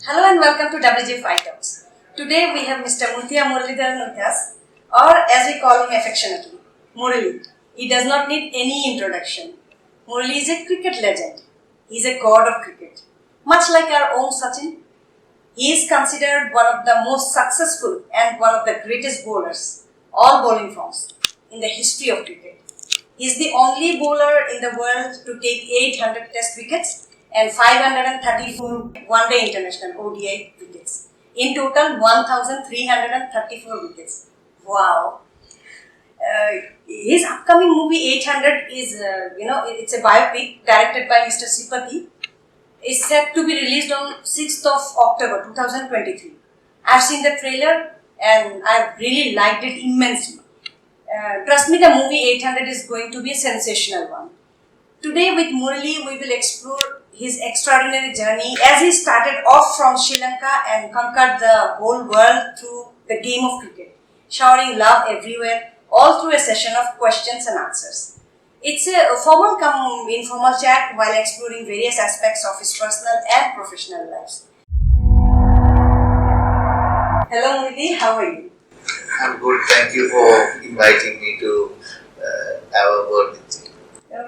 Hello and welcome to WGF iTalks. Today we have Mr Muttiah Muralidaran with us, or as we call him affectionately, Murali. He does not need any introduction. Murali is a cricket legend. He is a god of cricket. Much like our own Sachin, he is considered one of the most successful and one of the greatest bowlers, all bowling forms, in the history of cricket. He is the only bowler in the world to take 800 test wickets and 534 one-day international ODI wickets. In total, 1,334 wickets. Wow! His upcoming movie 800 is, it's a biopic directed by Mr Sipati. It's set to be released on 6th of October 2023. I've seen the trailer and I've really liked it immensely. Trust me, the movie 800 is going to be a sensational one. Today with Murali, we will explore his extraordinary journey as he started off from Sri Lanka and conquered the whole world through the game of cricket, showering love everywhere, all through a session of questions and answers. It's a formal come informal chat while exploring various aspects of his personal and professional lives. Hello Murali, how are you? I'm good. Thank you for inviting me to have a word with you.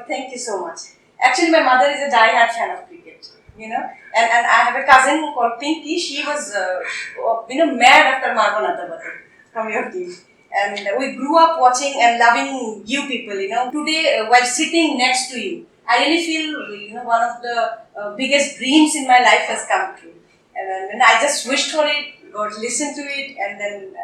Thank you so much. Actually, my mother is a die-hard fan of cricket, and I have a cousin called Pinky. She was, mad after Margonata Batu from your team. And we grew up watching and loving you people, Today, while sitting next to you, I really feel, one of the biggest dreams in my life has come true. And I just wished for it, God listened to it, and then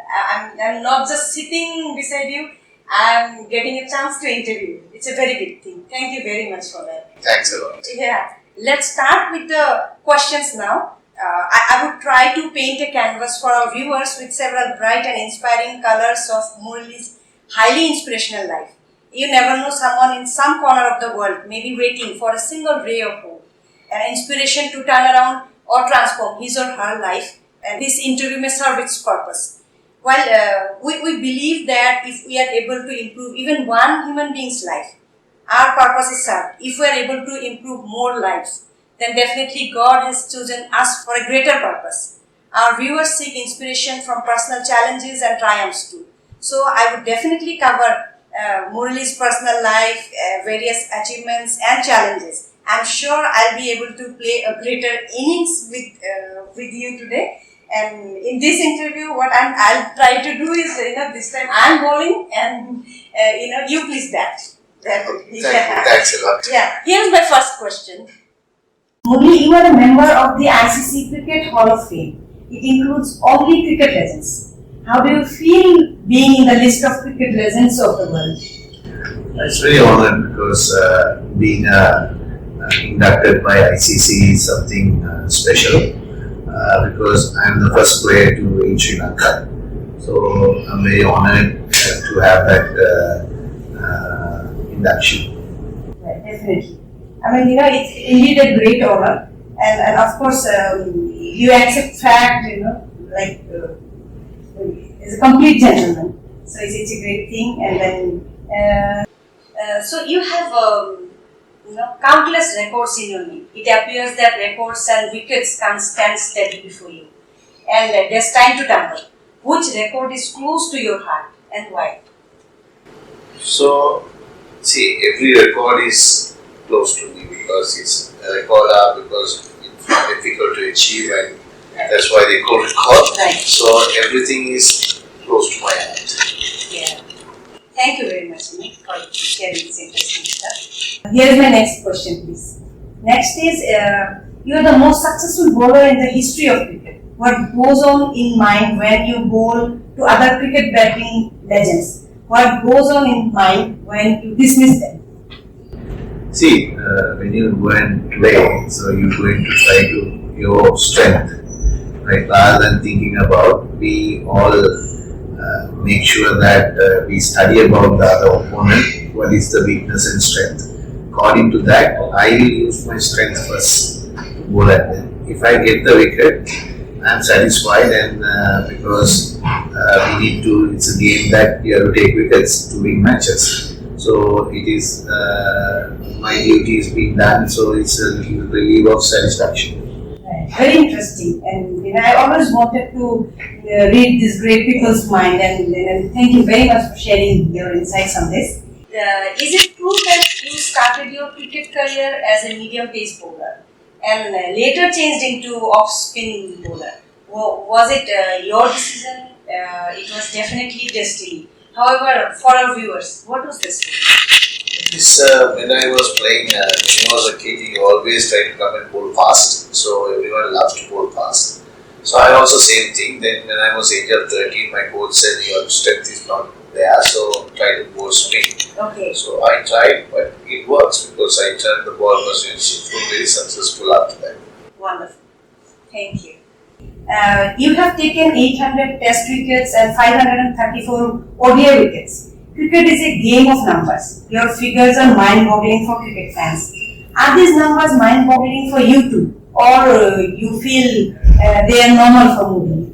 I'm not just sitting beside you, I'm getting a chance to interview. It's a very big thing. Thank you very much for that. Thanks a lot. Yeah. Let's start with the questions now. I would try to paint a canvas for our viewers with several bright and inspiring colors of Murali's highly inspirational life. You never know, someone in some corner of the world may be waiting for a single ray of hope, an inspiration to turn around or transform his or her life, and this interview may serve its purpose. While we believe that if we are able to improve even one human being's life, our purpose is served. If we are able to improve more lives, then definitely God has chosen us for a greater purpose. Our viewers seek inspiration from personal challenges and triumphs too. So I would definitely cover Murali's personal life, various achievements and challenges. I'm sure I'll be able to play a greater innings with you today. And in this interview, what I'll try to do is, this time I'm bowling and, you please bat. Thank you. Thanks a lot. Yeah. Here's my first question. Murali, you are a member of the ICC Cricket Hall of Fame. It includes only cricket legends. How do you feel being in the list of cricket legends of the world? It's very honored because being inducted by ICC is something special. Because I'm the first player to reach Sri Lanka. So I'm very honored to have that induction. Right, definitely. I mean, it's indeed a great honor, and of course, you accept fact, like is a complete gentleman. So it's a great thing, and then so you have countless records in your name. It appears that records and wickets can't stand steady before you, and destined to tumble. Which record is close to your heart, and why? So, see, every record is close to me because it's a record because it's difficult to achieve, and that's why they call record. Right. So everything is close to my heart. Yeah. Thank you very much, Nick, for sharing this interesting stuff. Here is my next question, please. Next is, you are the most successful bowler in the history of cricket. What goes on in mind when you bowl to other cricket batting legends? What goes on in mind when you dismiss them? See, when you go and play, so you're going to try to your strength, right? Rather than thinking about, we all make sure that we study about the other opponent, what is the weakness and strength. According to that, I will use my strength first to bowl at them. If I get the wicket, I am satisfied, and because we need to, it's a game that we have to take wickets to win matches. So it is my duty is being done, so it's a relief of satisfaction. Right. Very interesting, and I always wanted to read this great people's mind, and thank you very much for sharing your insights on this. Is it true that you started your cricket career as a medium pace bowler and later changed into off-spin bowler? Was it your decision? It was definitely destiny. However, for our viewers, what was this? This, when I was playing, when I was a kid, you always try to come and bowl fast. So everyone loves to bowl fast. So I also same thing. Then when I was age of 13, my coach said your strength is not there, so try to bowl spin. Okay. So I tried, but it works because I turned the ball was very successful after that. Wonderful. Thank you. You have taken 800 test wickets and 534 ODI wickets. Cricket is a game of numbers. Your figures are mind-boggling for cricket fans. Are these numbers mind-boggling for you too? Or you feel they are normal for movie?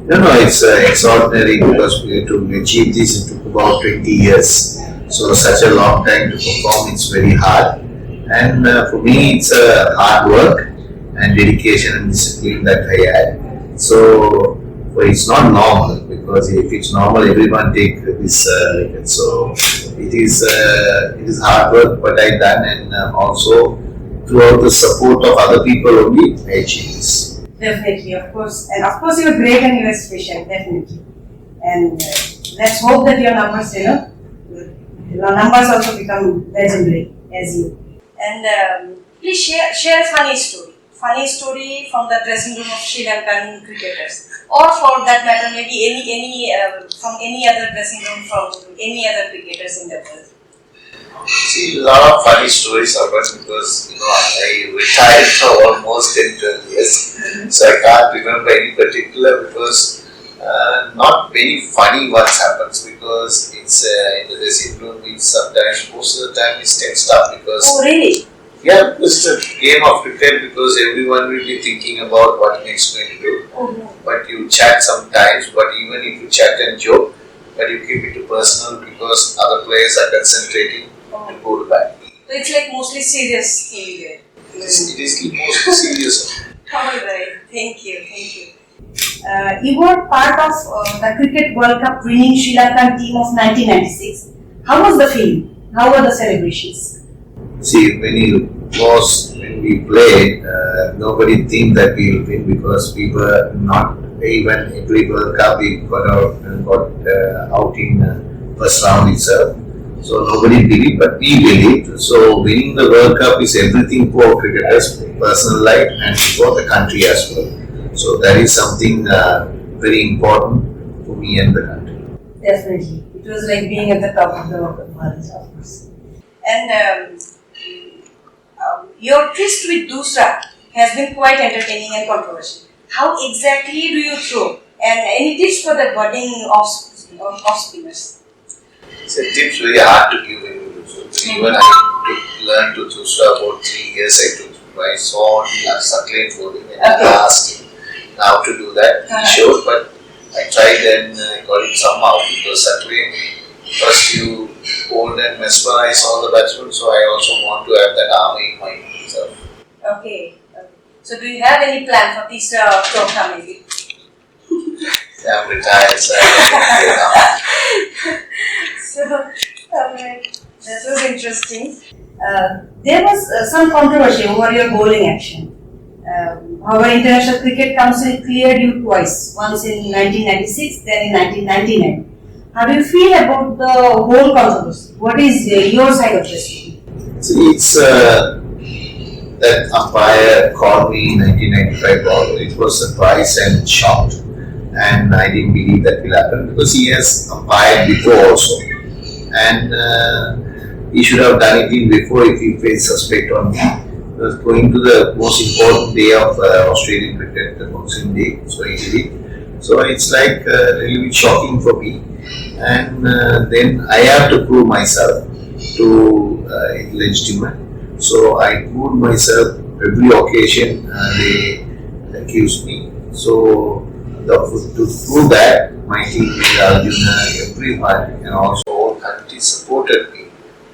No, it's extraordinary because we had to achieve this. It took about 20 years. So such a long time to perform, it's very hard. And for me, it's hard work and dedication and discipline that I had. So it's not normal, because if it's normal, everyone take this wicket. So it is hard work, but I done, and also throughout the support of other people only I achieved this. Definitely, of course, and of course you're great and you're special, definitely. And let's hope that your numbers, your numbers also become legendary as you. And please share a funny story from the dressing room of Sri Lankan cricketers, or for that matter, maybe any from any other dressing room from any other cricketers in the world. See, a lot of funny stories happen because I retired for almost 10-12 years, so I can't remember any particular because not very funny ones happens because it's in the dressing room. It's sometimes most of the time it's tensed up because. Oh really? Yeah, it's a game of cricket because everyone will be thinking about what next going to do. Oh. But you chat sometimes, but even if you chat and joke, but you keep it to personal because other players are concentrating and go to bat. So it's like mostly serious in there. It is mostly serious. Alright, thank you. You were part of the Cricket World Cup winning Sri Lankan team of 1996. How was the feeling? How were the celebrations? See, when we played, nobody think that we will win because we were not even every World Cup we got out in first round itself. So nobody believed, but we believed. So winning the World Cup is everything for cricketers, personal life, and for the country as well. So that is something very important for me and the country. Definitely, it was like being at the top of the world, of course. And your twist with Dusra has been quite entertaining and controversial. How exactly do you throw? And any tips for the budding off spinners? So tips very hard to give when you do so. Even I learned to throw about 3 years. I saw suckling folding and I asked him how to do that. He showed, but I tried and I got it somehow because suckling first you hold and mesmerize all the batsmen. So I also want to have that army in myself. Okay. So do you have any plan for this program maybe? I'm retired, so So, that was interesting. There was some controversy over your bowling action. However, International Cricket Council cleared you twice, once in 1996, then in 1999. How do you feel about the whole controversy? What is your side of this? See, it's that umpire called me in 1995 ball. It was surprise and shocked. And I didn't believe that will happen because he has umpired before also. And he should have done it in before if he faced suspect on me. He was going to the most important day of Australian cricket, the Boxing Day, so he did it. So it's like a little bit shocking for me. And then I have to prove myself to legitimate. So I proved myself every occasion they accused me. So to prove that, my team, Arjuna, everyone, and also whole country supported me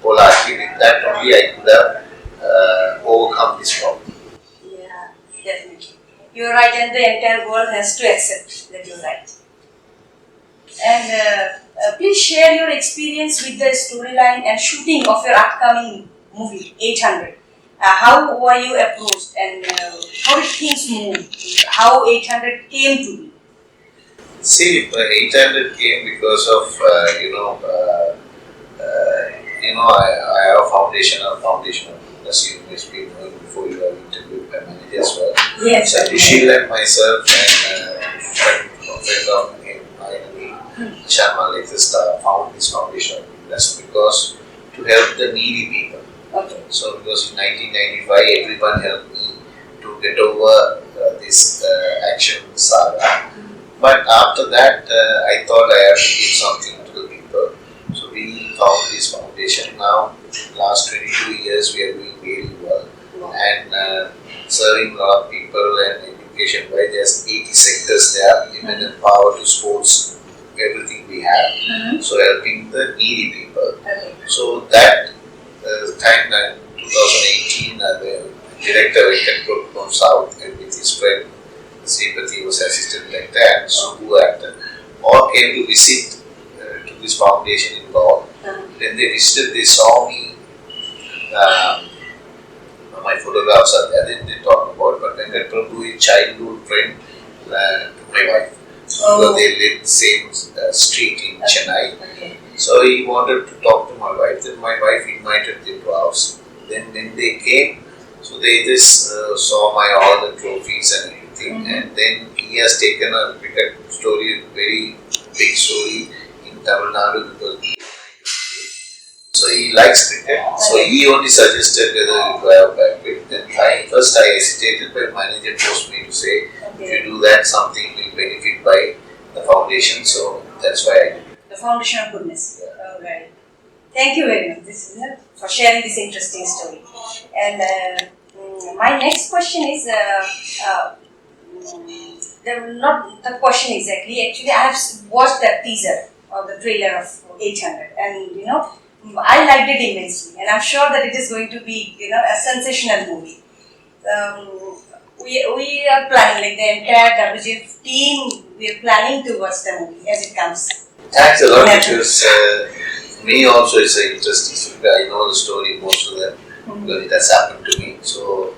wholeheartedly. With that only I could have overcome this problem. Yeah, definitely. You're right, and the entire world has to accept that you're right. And please share your experience with the storyline and shooting of your upcoming movie, 800. How were you approached and how did things move? How 800 came to be? See, 800 came because of I have a foundation as you must be knowing before you have interviewed my manager as well. Yes. So Rishil and myself and friend of him, Sharma Lakista found this foundation that's because to help the needy people. Okay. So because in 1995 everyone helped me to get over this action saga. But after that, I thought I have to give something to the people. So we found this foundation now. Last 22 years, we are doing very well and serving a lot of people and education. Why there's 80 sectors there, women and power to sports, everything we have. So helping the needy people. So that time, 2018, the director Venkat from South and with his friend. Sripati was assistant director and Subbu actor. All came to visit to this foundation in Goa. When they visited, they saw me. My photographs are there. They talk about, but Venkat Prabhu is childhood friend to my wife. So they lived the same street in Chennai. So he wanted to talk to my wife. Then my wife invited them to house. Then when they came, so they just saw my all the trophies and everything, and then he has taken a cricket story, very big story in Tamil Nadu because so he likes cricket. So he only suggested whether you have a biopic. Then first I hesitated, but manager forced me to say if you do that, something will benefit by the foundation. So that's why I did it. The Foundation of Goodness. Right. Thank you very much for sharing this interesting story. And my next question is, not the question exactly. Actually, I have watched the teaser or the trailer of 800, and I liked it immensely, and I'm sure that it is going to be a sensational movie. We are planning, like the entire WGF team, we are planning to watch the movie as it comes. Thanks a lot because me also it's an interesting story. I know the story, most of them, because it has happened to me. So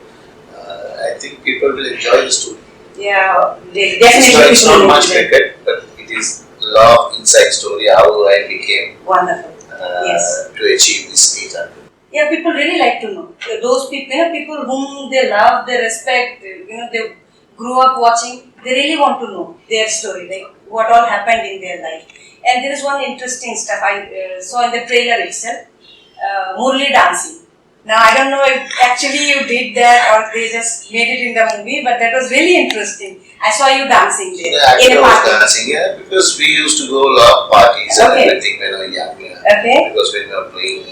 I think people will enjoy the story. Yeah, definitely. So it's not much cricket, but it is a lot of inside story how I became wonderful. Yes. To achieve this 800. Yeah, people really like to know. Those people, people whom they love, they respect, they grew up watching, they really want to know their story, like what all happened in their life. And there is one interesting stuff I saw in the trailer itself, Murali dancing. Now I don't know if actually you did that or they just made it in the movie, but that was really interesting. I saw you dancing there. The actor was dancing, yeah, because we used to go a lot of parties and everything when we were young. Okay. Because when we were playing,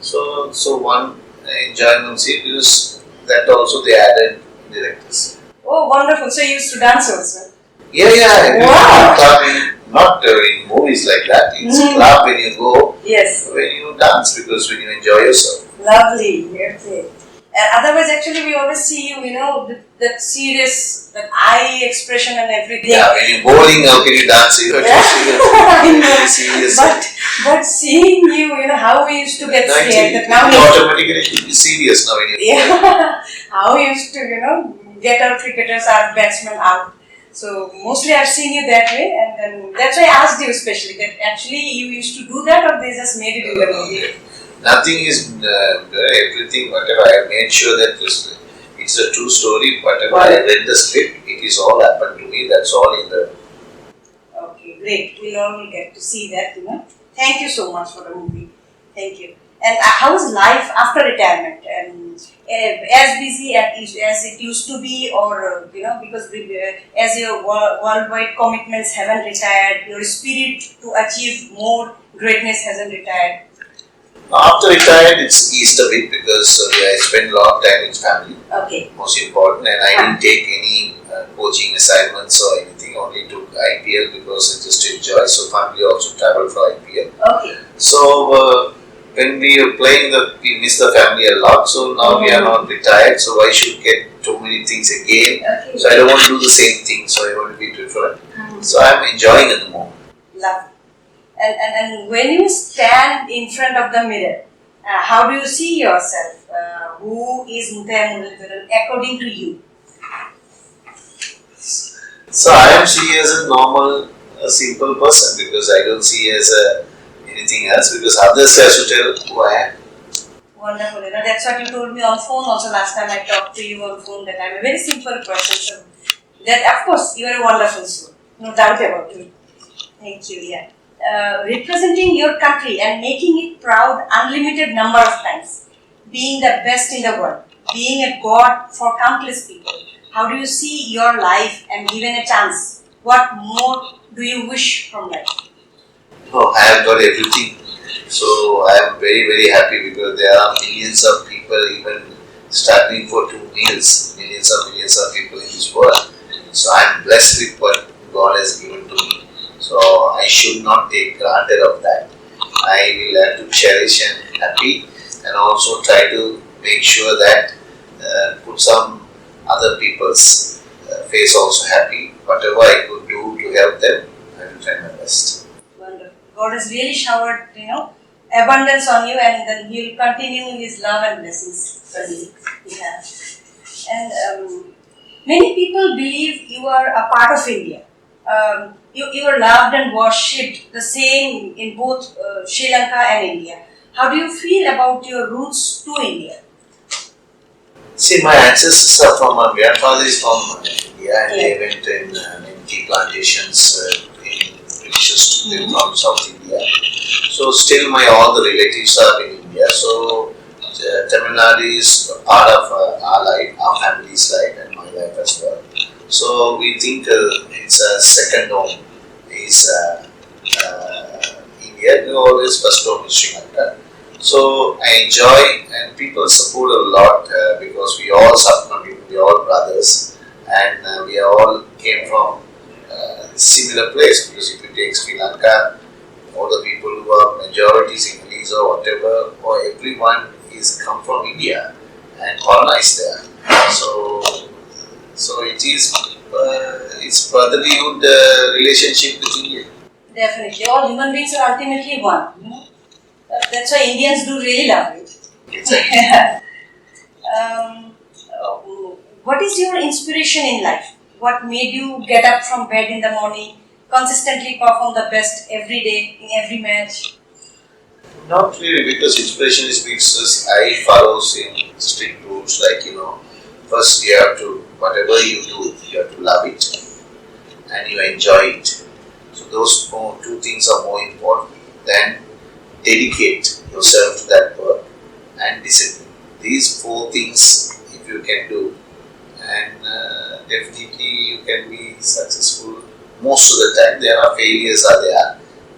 So one enjoyment see because that also they added directors. Oh, wonderful. So you used to dance also? Yeah. Wow. Club not in movies like that. It's club when you go. Yes. When you dance because when you enjoy yourself. Lovely. Okay. Otherwise, actually, we always see you, that serious, that eye expression and everything. Yeah, when you're bowling, how can you dance? You have to be serious. But seeing you, how we used to get scared. That now automatically be serious now. Yeah. How we used to, get our cricketers, our batsmen out. So mostly I've seen you that way, and then that's why I asked you especially that actually you used to do that, or they just made it in the movie. Nothing is everything. Whatever I have made sure that it's a true story. Whatever I read the script, it is all happened to me. That's all in the. Okay, great. We'll all get to see that. Thank you so much for the movie. Thank you. And how is life after retirement? And as busy as it used to be, or because as your worldwide commitments haven't retired, your spirit to achieve more greatness hasn't retired. After retired, it's eased a bit because I spent a lot of time with family. Okay. Most important, and I didn't take any coaching assignments or anything. Only took IPL because I just enjoy. So family also travel for IPL. Okay. So when we are playing, we miss the family a lot. So now we are not retired. So why should get too many things again? Okay. So I don't want to do the same thing. So I want to be different. So I'm enjoying at the moment. Love. And when you stand in front of the mirror, how do you see yourself? Who is Muttiah Muralidaran according to you? So I am see as a normal, simple person because I don't see as anything else because others have to tell who I am. Wonderful. That's what you told me on phone also last time I talked to you on phone, that I'm a very simple person. So that of course you are a wonderful soul. No doubt about it. Thank you. Yeah. Representing your country and making it proud unlimited number of times, being the best in the world, being a god for countless people. How do you see your life and given a chance? What more do you wish from life? Oh, I have got everything. So I am very, very happy because there are millions of people even struggling for 2 meals. Millions of people in this world. So I am blessed with what God has given to me. So I should not take granted of that. I will have to cherish and happy, and also try to make sure that put some other people's face also happy. Whatever I could do to help them, I will try my best. Wonderful. God has really showered, abundance on you, and then He will continue His love and blessings for you. Yeah. And many people believe you are a part of India. You are loved and worshipped the same in both Sri Lanka and India. How do you feel about your roots to India? See, my ancestors are from, my grandfather is from India, and they went in tea plantations in British from South India. So still all the relatives are in India. So Tamil Nadu is part of our life, our family's life, and my life as well. So we think it's a second home is India. We always first home is Sri Lanka. So I enjoy, and people support a lot because we all subcontinent, we all brothers, and we all came from similar place. Because if you take Sri Lanka, all the people who are majorities English or whatever, or everyone is come from India and colonized there. So it is it's brotherlyhood relationship with India. Definitely, all human beings are ultimately one. That's why Indians do really love it. Exactly. What is your inspiration in life? What made you get up from bed in the morning, consistently perform the best every day in every match? Not really, because inspiration is because I follow in strict rules like first you have to, whatever you do, you have to love it and you enjoy it. So those two things are more important. Then dedicate yourself to that work and discipline. These 4 things, if you can do, and definitely you can be successful. Most of the time, there are failures.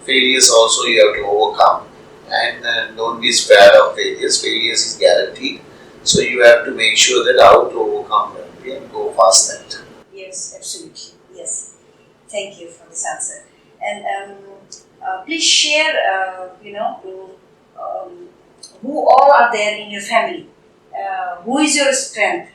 Failures also you have to overcome, and don't be spared of failures. Failures is guaranteed. So you have to make sure that how to overcome it and go past that. Yes, absolutely. Yes. Thank you for this answer. And please share, who all are there in your family? Who is your strength?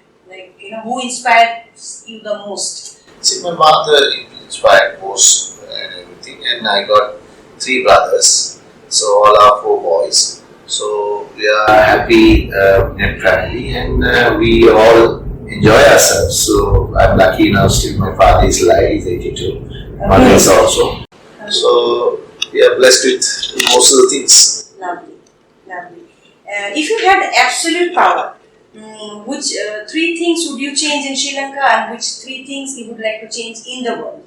Who inspires you the most? See, my mother inspired most and everything, and I got 3 brothers, so all are 4 boys. So we are happy net family, and we all enjoy ourselves. So I'm lucky enough still my father is alive, he's 82. Mother is also. So we are blessed with most of the things. Lovely, lovely. If you had absolute power, which 3 things would you change in Sri Lanka, and which 3 things you would like to change in the world?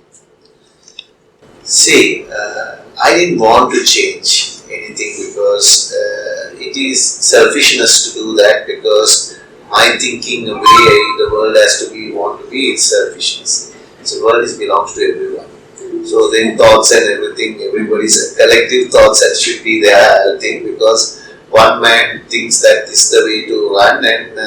See, I didn't want to change anything because it is selfishness to do that, because my thinking the way the world has to be, want to be, is selfishness. So the world belongs to everyone. So then thoughts and everything, everybody's collective thoughts that should be there, I think, because one man thinks that this is the way to run, and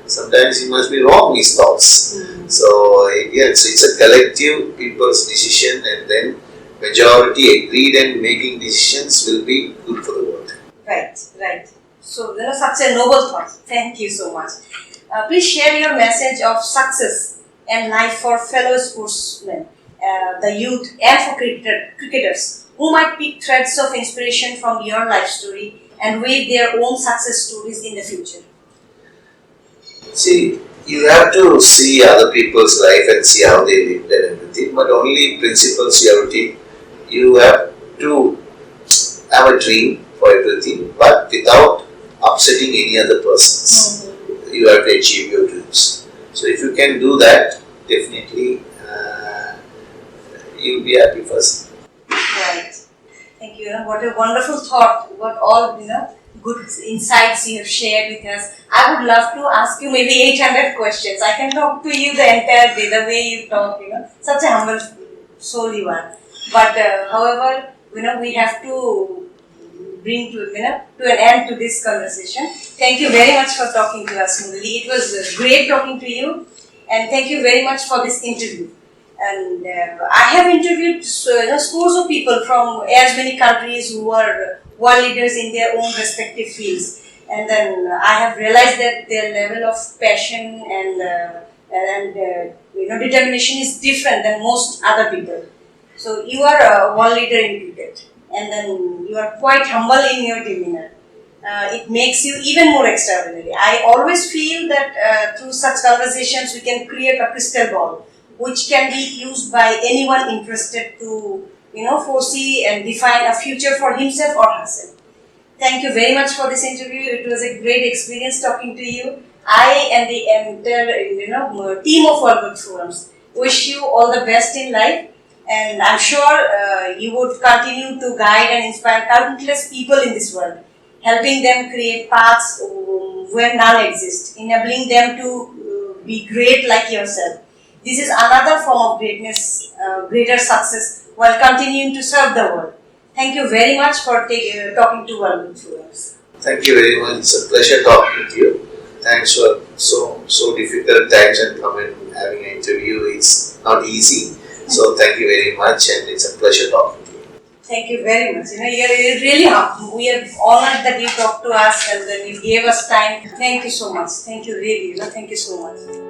sometimes he must be wrong, his thoughts. So yes, it's a collective people's decision, and then majority agreed and making decisions will be good for the world. Right, right. So, such a noble thought. Thank you so much. Please share your message of success and life for fellow sportsmen, the youth, and for cricketers who might pick threads of inspiration from your life story and weave their own success stories in the future. See, you have to see other people's life and see how they lived and everything, but only principles you have to take. You have to have a dream for everything, but without upsetting any other persons. You have to achieve your dreams. So if you can do that, definitely you will be a happy person. Right. Thank you. What a wonderful thought. What all good insights you have shared with us. I would love to ask you maybe 800 questions. I can talk to you the entire day, the way you talk. Such a humble soul you are. But however, we have to bring to an end to this conversation. Thank you very much for talking to us, Murali. It was great talking to you, and thank you very much for this interview. And I have interviewed scores of people from as many countries who are world leaders in their own respective fields, and then I have realized that their level of passion and determination is different than most other people. So you are a world leader in cricket, and then you are quite humble in your demeanor. It makes you even more extraordinary. I always feel that through such conversations we can create a crystal ball, which can be used by anyone interested to foresee and define a future for himself or herself. Thank you very much for this interview. It was a great experience talking to you. I and the entire team of World Good Forums wish you all the best in life. And I'm sure you would continue to guide and inspire countless people in this world, helping them create paths where none exist, enabling them to be great like yourself. This is another form of greatness, greater success, while continuing to serve the world. Thank you very much for talking to World Influence. Thank you very much. It's a pleasure talking with you. Thanks for so difficult times and having an interview. It's not easy. So thank you very much, and it's a pleasure talking to you. Thank you very much. You're really we are honored that you talked to us and then you gave us time. Thank you so much. Thank you really. Thank you so much.